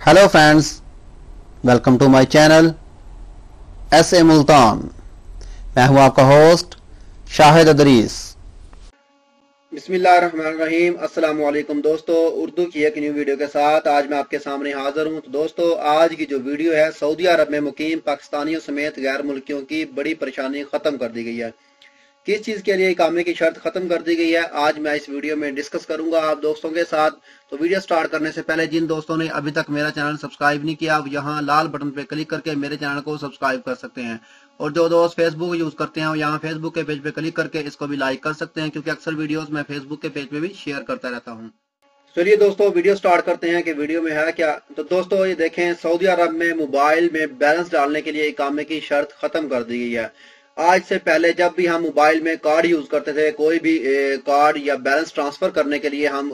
Hello friends, welcome to my channel SA. Multan. मैं हूं आपका होस्ट शाहिद अदरीस। बिस्मिल्लाहिर्रहमानिर्रहीम। अस्सलाम वालेकुम दोस्तों, उर्दू की एक न्यू वीडियो के साथ आज मैं आपके सामने हाजिर हूं। तो दोस्तों, आज की जो वीडियो है, सऊदी अरब में मुकीम पाकिस्तानियों समेत गैर मुल्कियों की बड़ी परेशानी खत्म कर दी गई है। किस चीज़ के लिए इकामे की शर्त खत्म कर दी गई है, आज मैं इस वीडियो में डिस्कस करूंगा आप दोस्तों के साथ। तो वीडियो स्टार्ट करने से पहले जिन दोस्तों ने अभी तक मेरा चैनल सब्सक्राइब नहीं किया, यहाँ लाल बटन पे क्लिक करके मेरे चैनल को सब्सक्राइब कर सकते हैं। और जो दोस्त फेसबुक यूज करते हैं, यहाँ फेसबुक के पेज पे क्लिक करके इसको भी लाइक कर सकते हैं, क्योंकि अक्सर वीडियोस मैं फेसबुक के पेज पे भी शेयर करता रहता हूँ। चलिए दोस्तों, वीडियो स्टार्ट करते हैं कि वीडियो में है क्या। तो दोस्तों, ये देखें, सऊदी अरब में मोबाइल में बैलेंस डालने के लिए इकामे की शर्त खत्म कर दी गई है। आज से पहले जब भी हम मोबाइल में कार्ड यूज करते थे, कोई भी कार्ड या बैलेंस ट्रांसफर करने के लिए हम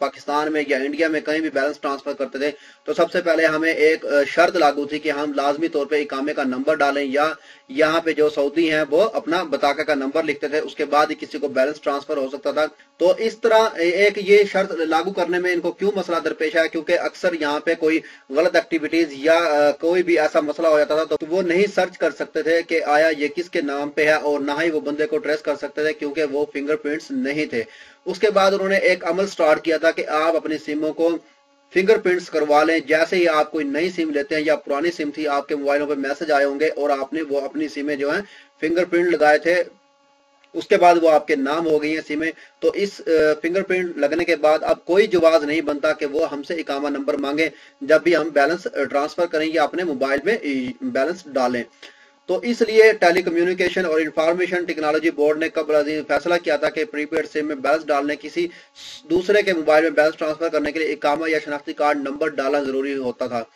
पाकिस्तान में या इंडिया में कहीं भी बैलेंस ट्रांसफर करते थे, तो सबसे पहले हमें एक शर्त लागू थी कि हम लाजमी तौर पे इकामे का नंबर डालें, या यहाँ पे जो सऊदी हैं वो अपना बताका का नंबर लिखते थे, उसके बाद ही किसी को बैलेंस ट्रांसफर हो सकता था। तो इस तरह एक ये शर्त लागू करने में इनको क्यों मसला दरपेश है, क्योंकि अक्सर यहाँ पे कोई गलत एक्टिविटीज या कोई भी ऐसा मसला हो जाता था तो वो नहीं सर्च कर सकते थे कि आया ये किसके नाम पे है, और ना ही वो बंदे को ट्रेस कर सकते थे, क्योंकि वो फिंगरप्रिंट्स नहीं थे। उसके बाद उन्होंने एक अमल स्टार्ट किया था कि आप अपनी सिमों को फिंगरप्रिंट्स करवा लें। जैसे ही आप कोई नई सिम लेते हैं या पुरानी सिम थी, आपके मोबाइलों पे मैसेज आए होंगे और आपने वो अपनी सिमें जो है फिंगरप्रिंट लगाए थे, उसके बाद वो आपके नाम हो गई हैं सिमें। तो इस फिंगरप्रिंट लगने के बाद अब कोई जवाब नहीं बनता कि वो हमसे इकामा नंबर मांगे जब भी हम बैलेंस ट्रांसफर करें या अपने मोबाइल में बैलेंस डालें। तो इसलिए टेली कम्युनिकेशन और इंफॉर्मेशन टेक्नोलॉजी बोर्ड ने कबल अज़ीम फैसला किया था कि प्रीपेड सिम में बैलेंस डालने, किसी दूसरे के मोबाइल में बैलेंस ट्रांसफर करने के लिए इकामा या शनाख्ती कार्ड नंबर डालना जरूरी होता था।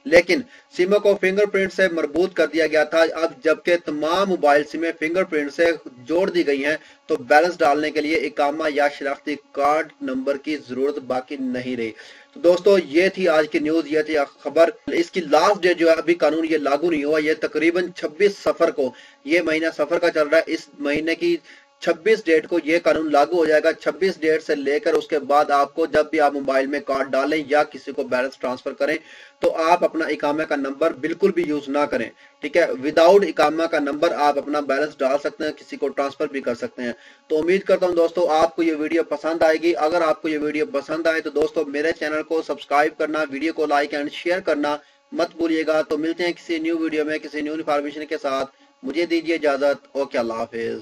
लेकिन सिमों को फिंगरप्रिंट से मरबूत कर दिया गया था। अब जबकि तमाम मोबाइल सिमें फिंगरप्रिंट से जोड़ दी गई हैं, तो बैलेंस डालने के लिए इकामा या शनाख्ती कार्ड नंबर की जरूरत बाकी नहीं रही। तो दोस्तों, ये थी आज की न्यूज, ये थी खबर। इसकी लास्ट डेट जो है, अभी कानून ये लागू नहीं हुआ, ये तकरीबन 26 सफर को, ये महीना सफर का चल रहा है, इस महीने की 26 डेट को ये कानून लागू हो जाएगा। 26 डेट से लेकर उसके बाद आपको जब भी आप मोबाइल में कार्ड डालें या किसी को बैलेंस ट्रांसफर करें, तो आप अपना इकामा का नंबर बिल्कुल भी यूज ना करें। ठीक है, विदाउट इकामा का नंबर आप अपना बैलेंस डाल सकते हैं, किसी को ट्रांसफर भी कर सकते हैं। तो उम्मीद करता हूं दोस्तों आपको ये वीडियो पसंद आएगी। अगर आपको ये वीडियो पसंद आए तो दोस्तों मेरे चैनल को सब्सक्राइब करना, वीडियो को लाइक एंड शेयर करना मत भूलिएगा। तो मिलते हैं किसी न्यू वीडियो में किसी न्यू इन्फॉर्मेशन के साथ। मुझे दीजिए इजाजत। ओके, अल्लाह हाफिज।